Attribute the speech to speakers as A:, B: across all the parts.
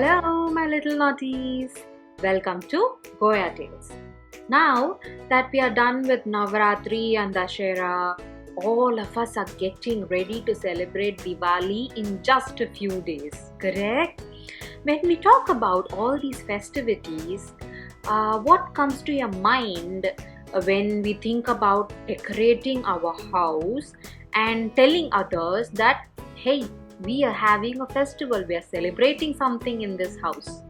A: Hello, my little naughties. Welcome to Goya Tales. Now that we are done with Navaratri and Dashera, all of us are getting ready to celebrate Diwali in just a few days, correct? When we talk about all these festivities, what comes to your mind when we think about decorating our house and telling others that, hey, we are having a festival, we are celebrating something in this house?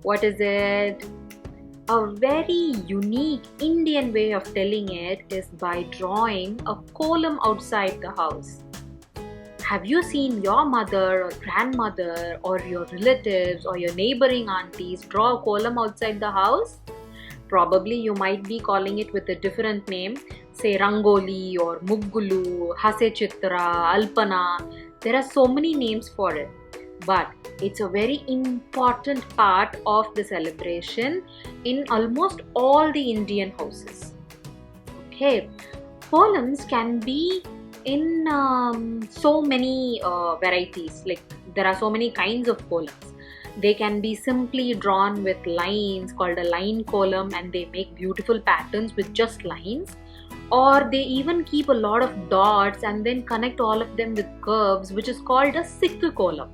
A: What is it? A very unique Indian way of telling it is by drawing a kolam outside the house. Have you seen your mother or grandmother or your relatives or your neighboring aunties draw a kolam outside the house? Probably you might be calling it with a different name, say rangoli or muggulu, hase, chittara, alpana. There are so many names for it, but it's a very important part of the celebration in almost all the Indian houses. Okay, kolams can be in so many varieties, like there are so many kinds of kolams. They can be simply drawn with lines called a line kolam, and they make beautiful patterns with just lines, or they even keep a lot of dots and then connect all of them with curves, which is called a sikh kolam.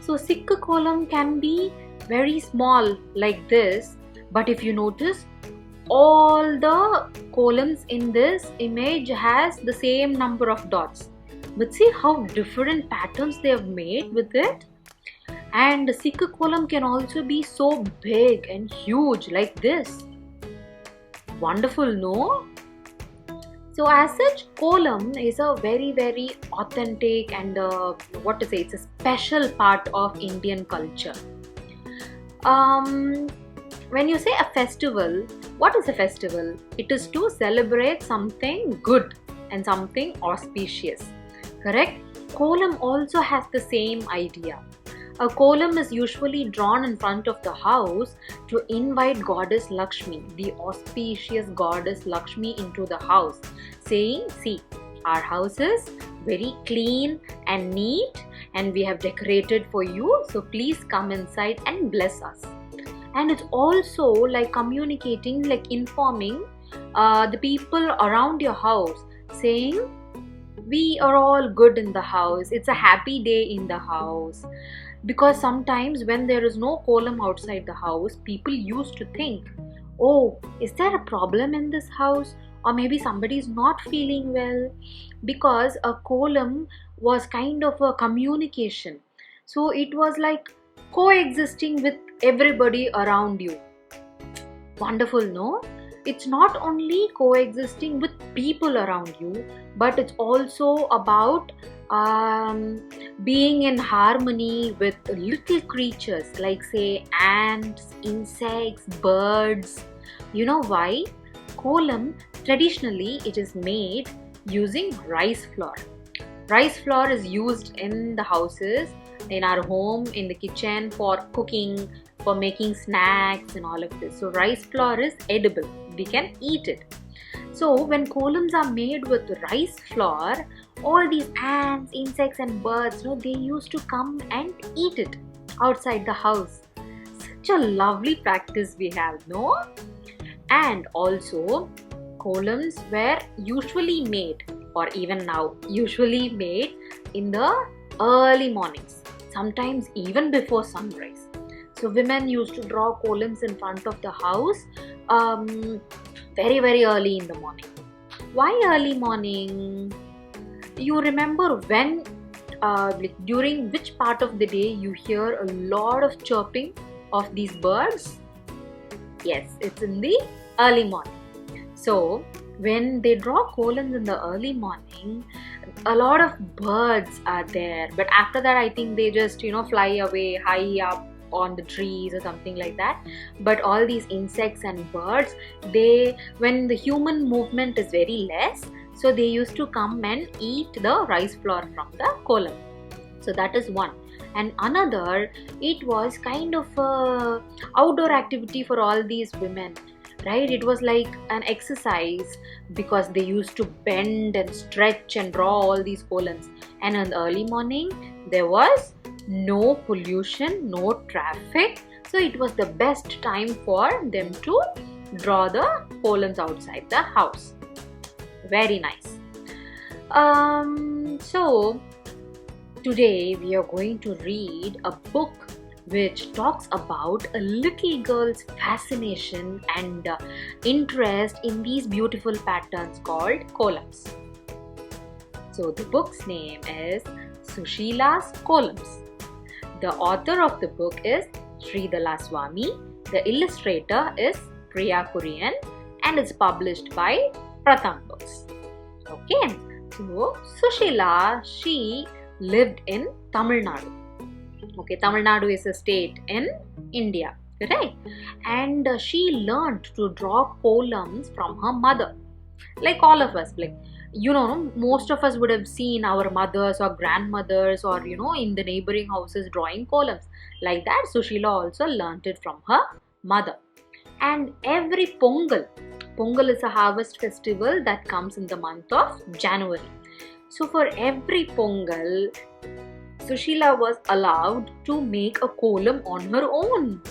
A: So sikh kolam can be very small like this, but if you notice, all the columns in this image has the same number of dots. But see how different patterns they have made with it. And the Sikh kolam can also be so big and huge like this. Wonderful, no? So as such, kolam is a very authentic and it's a special part of Indian culture. When you say a festival, what is a festival? It is to celebrate something good and something auspicious. Correct? Kolam also has the same idea. A kolam is usually drawn in front of the house to invite goddess Lakshmi, the auspicious goddess Lakshmi, into the house, saying, see, our house is very clean and neat and we have decorated for you, so please come inside and bless us. And it's also like communicating, like informing the people around your house, saying, we are all good in the house, it's a happy day in the house. Because sometimes when there is no kolam outside the house, people used to think, oh, is there a problem in this house? Or maybe somebody is not feeling well. Because a kolam was kind of a communication. So it was like coexisting with everybody around you. Wonderful, no? It's not only coexisting with people around you, but it's also about being in harmony with little creatures like, say, ants, insects, birds. You know why? Kolam, traditionally, it is made using rice flour. Rice flour is used in the houses, in our home, in the kitchen, for cooking, for making snacks and all of this. So rice flour is edible. We can eat it. So when kolams are made with rice flour, all these ants, insects and birds, they used to come and eat it outside the house. Such a lovely practice we have, no? And also, kolams were usually made, or even now, usually made in the early mornings, sometimes even before sunrise. So women used to draw kolams in front of the house very early in the morning. Why early morning? You remember when, during which part of the day you hear a lot of chirping of these birds? Yes, it's in the early morning. So when they draw kolams in the early morning, a lot of birds are there. But after that, I think they just, fly away high up on the trees or something like that. But all these insects and birds, when the human movement is very less, so they used to come and eat the rice flour from the kolam. So that is one. And another, it was kind of a outdoor activity for all these women, right? It was like an exercise because they used to bend and stretch and draw all these kolams. And in the early morning, there was no pollution, no traffic. So it was the best time for them to draw the columns outside the house. Very nice. So today we are going to read a book which talks about a little girl's fascination and interest in these beautiful patterns called kolams. So the book's name is Susheela's Kolams. The author of the book is Sridhala Swami. The illustrator is Priya Kurian and it's published by Pratham Books. Okay, so Susheela, she lived in Tamil Nadu. Okay, Tamil Nadu is a state in India, right? And she learned to draw columns from her mother. Like all of us, like, most of us would have seen our mothers or grandmothers or, in the neighboring houses drawing columns. Like that, Susheela also learnt it from her mother. And every Pongal is a harvest festival that comes in the month of January. So for every Pongal, Susheela was allowed to make a kolam on her own.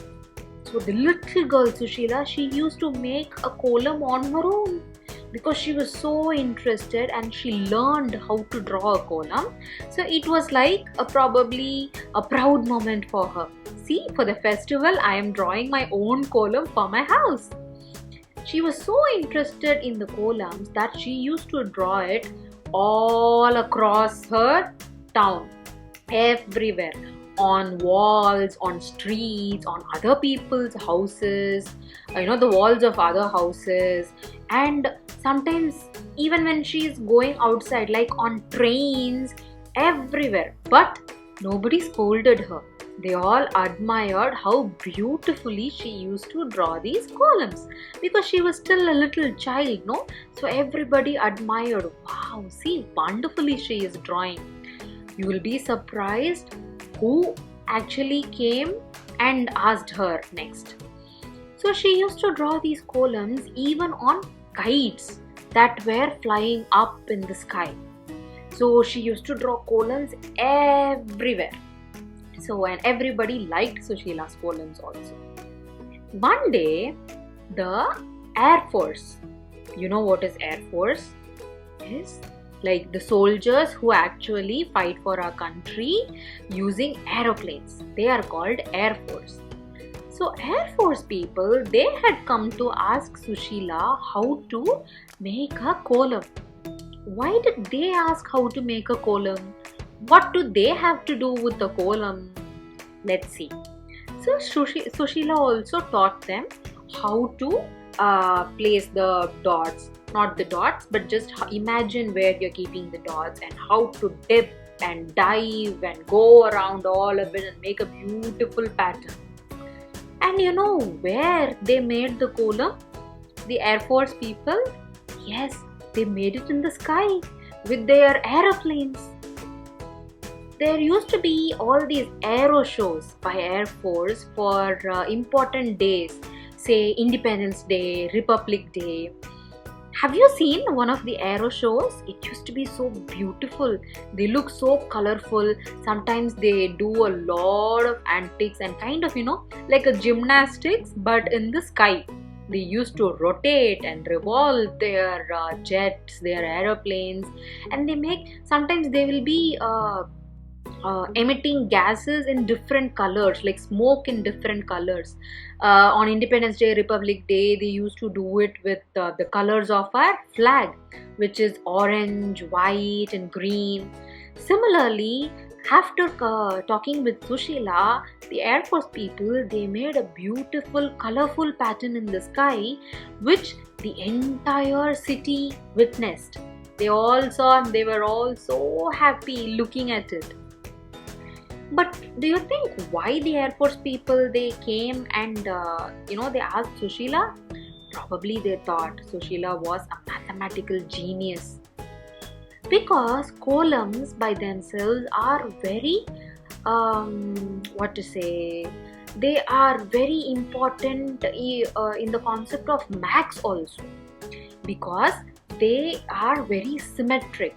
A: So the little girl Susheela, she used to make a kolam on her own because she was so interested and she learned how to draw a kolam. So it was like probably a proud moment for her. See, for the festival, I am drawing my own kolam for my house. She was so interested in the kolams that she used to draw it all across her town, everywhere, on walls, on streets, on other people's houses, the walls of other houses, and sometimes even when she's going outside, like on trains, everywhere. But nobody scolded her. They all admired how beautifully she used to draw these columns because she was still a little child, no? So everybody admired, wow, see, wonderfully she is drawing. You will be surprised who actually came and asked her next. So she used to draw these columns even on kites that were flying up in the sky. So she used to draw columns everywhere. So, and everybody liked Susheela's columns also. One day, the Air Force, you know what is Air Force? Is like the soldiers who actually fight for our country using aeroplanes. They are called Air Force. So Air Force people, they had come to ask Susheela how to make a kolam. Why did they ask how to make a kolam? What do they have to do with the kolam? Let's see. So Susheela also taught them how to place the dots. Not the dots, but just imagine where you're keeping the dots and how to dip and dive and go around all of it and make a beautiful pattern. And you know where they made the kolam? The Air Force people? Yes, they made it in the sky with their aeroplanes. There used to be all these aero shows by Air Force for important days, say Independence Day, Republic Day. Have you seen one of the aero shows? It used to be so beautiful. They look so colorful. Sometimes they do a lot of antics and kind of, like a gymnastics but in the sky. They used to rotate and revolve their jets, their aeroplanes, and sometimes they will be emitting gases in different colors, like smoke in different colors. On Independence Day, Republic Day, they used to do it with the colors of our flag, which is orange, white and green. Similarly, after talking with Susheela, the Air Force people, they made a beautiful, colorful pattern in the sky, which the entire city witnessed. They all saw and they were all so happy looking at it. But do you think why the Air Force people, they came and they asked Susheela? Probably they thought Susheela was a mathematical genius. Because columns by themselves are very, they are very important in the concept of maths also. Because they are very symmetric.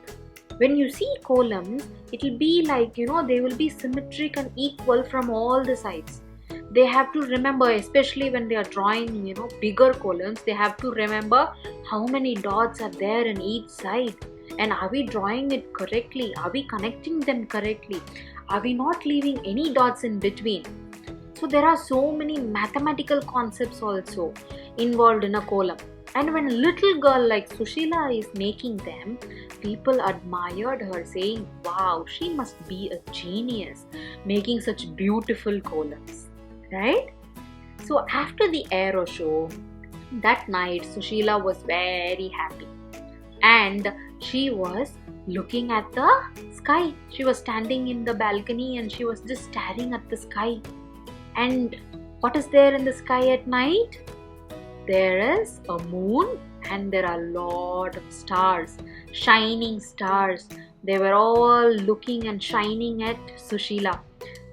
A: When you see columns, it will be like, they will be symmetric and equal from all the sides. They have to remember, especially when they are drawing, bigger columns, they have to remember how many dots are there in each side. And are we drawing it correctly? Are we connecting them correctly? Are we not leaving any dots in between? So there are so many mathematical concepts also involved in a column. And when a little girl like Susheela is making them, people admired her, saying, wow, she must be a genius making such beautiful columns. Right? So after the aero show, that night Susheela was very happy. And she was looking at the sky. She was standing in the balcony and she was just staring at the sky. And what is there in the sky at night? There is a moon and there are a lot of stars, shining stars. They were all looking and shining at Susheela.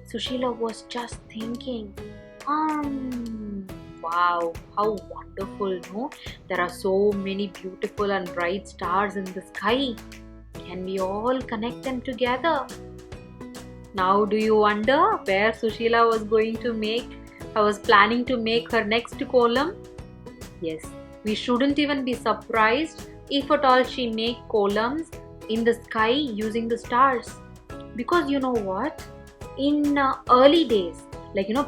A: Susheela was just thinking, wow, how wonderful, no? There are so many beautiful and bright stars in the sky. Can we all connect them together? Now do you wonder where Susheela was planning to make her next column? Yes, we shouldn't even be surprised if at all she make columns in the sky using the stars. Because you know what? In early days,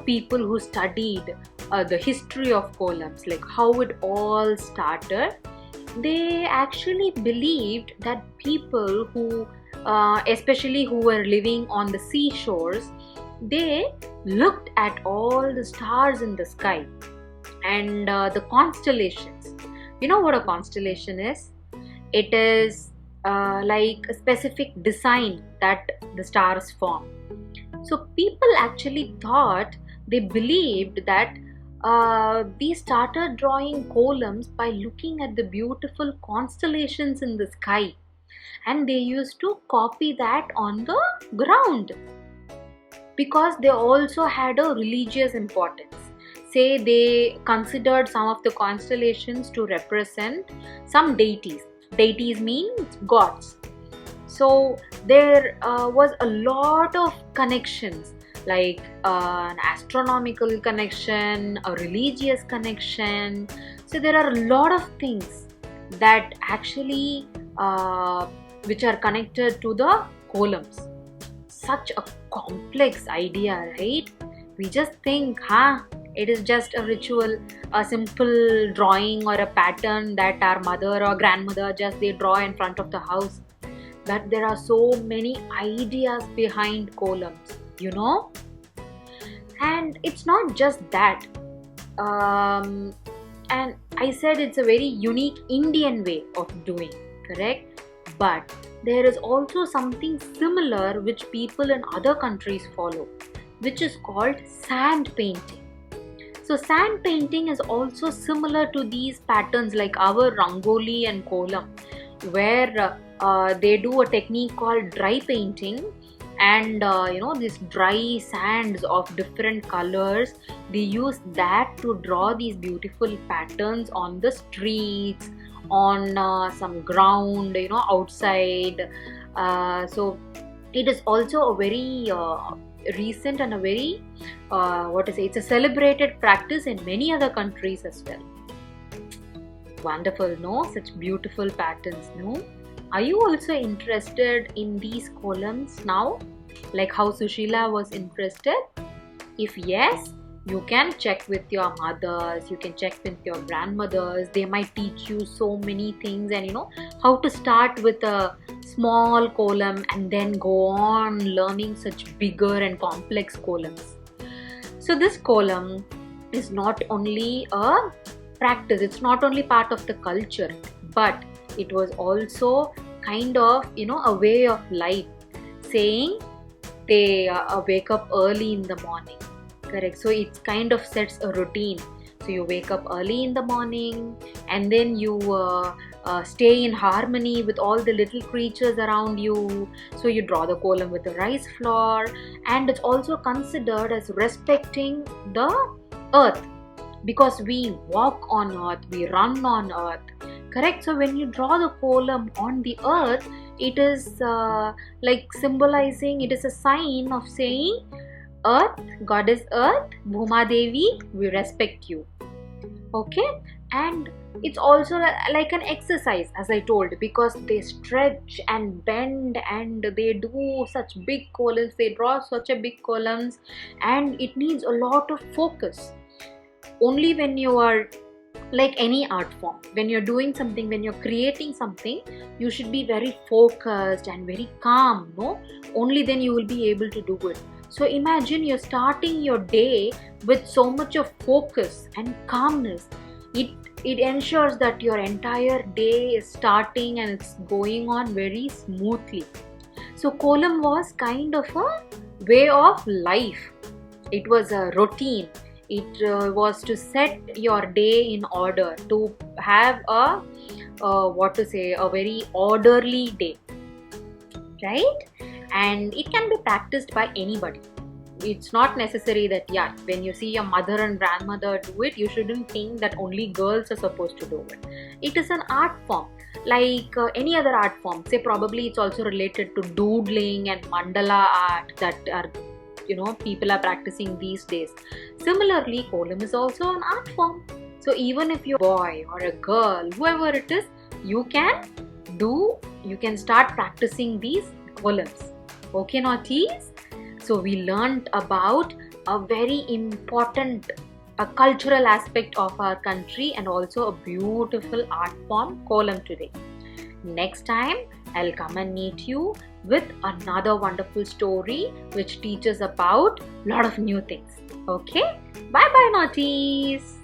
A: people who studied the history of columns, like how it all started, they actually believed that people who, especially who were living on the seashores, they looked at all the stars in the sky and the constellations. You know what a constellation is? It is like a specific design that the stars form. So people actually they believed that we started drawing columns by looking at the beautiful constellations in the sky, and they used to copy that on the ground because they also had a religious importance. Say they considered some of the constellations to represent some deities. Deities means gods. So there was a lot of connections, like an astronomical connection, a religious connection. So there are a lot of things that actually which are connected to the columns. Such a complex idea, right? We just think, it is just a ritual, a simple drawing or a pattern that our mother or grandmother they draw in front of the house. But there are so many ideas behind columns, and it's not just that. And I said it's a very unique Indian way of doing, correct? But there is also something similar which people in other countries follow, which is called sand painting. So sand painting is also similar to these patterns like our rangoli and kolam, where they do a technique called dry painting, and these dry sands of different colors, they use that to draw these beautiful patterns on the streets, on some ground, outside. So it is also a very recent and a very it's a celebrated practice in many other countries as well. Wonderful, no? Such beautiful patterns, no? Are you also interested in these columns now, like how Susheela was interested? If yes, you can check with your mothers, you can check with your grandmothers. They might teach you so many things, and how to start with a small column and then go on learning such bigger and complex columns. So this column is not only a practice, it's not only part of the culture, but it was also kind of a way of life, saying they wake up early in the morning, correct? So it kind of sets a routine. So you wake up early in the morning, and then you stay in harmony with all the little creatures around you. So you draw the column with the rice flour, and it's also considered as respecting the earth, because we walk on earth, we run on earth, correct? So when you draw the column on the earth, It is like symbolizing, it is a sign of saying, Earth, Goddess Earth, Bhuma Devi, we respect you. Okay, and it's also like an exercise, as I told, because they stretch and bend and they do such big columns, they draw such a big columns, and it needs a lot of focus. Only when you are, like any art form, when you're doing something, when you're creating something, you should be very focused and very calm, no? Only then you will be able to do it. So imagine you're starting your day with so much of focus and calmness. It ensures that your entire day is starting and it's going on very smoothly. So kolam was kind of a way of life. It was a routine. It was to set your day in order, to have a a very orderly day, right? And it can be practiced by anybody. It's not necessary that, yeah, when you see your mother and grandmother do it, you shouldn't think that only girls are supposed to do it. It is an art form, like any other art form. Say probably it's also related to doodling and mandala art that are, people are practicing these days. Similarly, kolam is also an art form. So even if you're a boy or a girl, whoever it is, you can start practicing these kolams. Okay, naughties? So we learned about a very important cultural aspect of our country and also a beautiful art form, kolam, today. Next time, I'll come and meet you with another wonderful story which teaches about a lot of new things. Okay? Bye bye, naughties!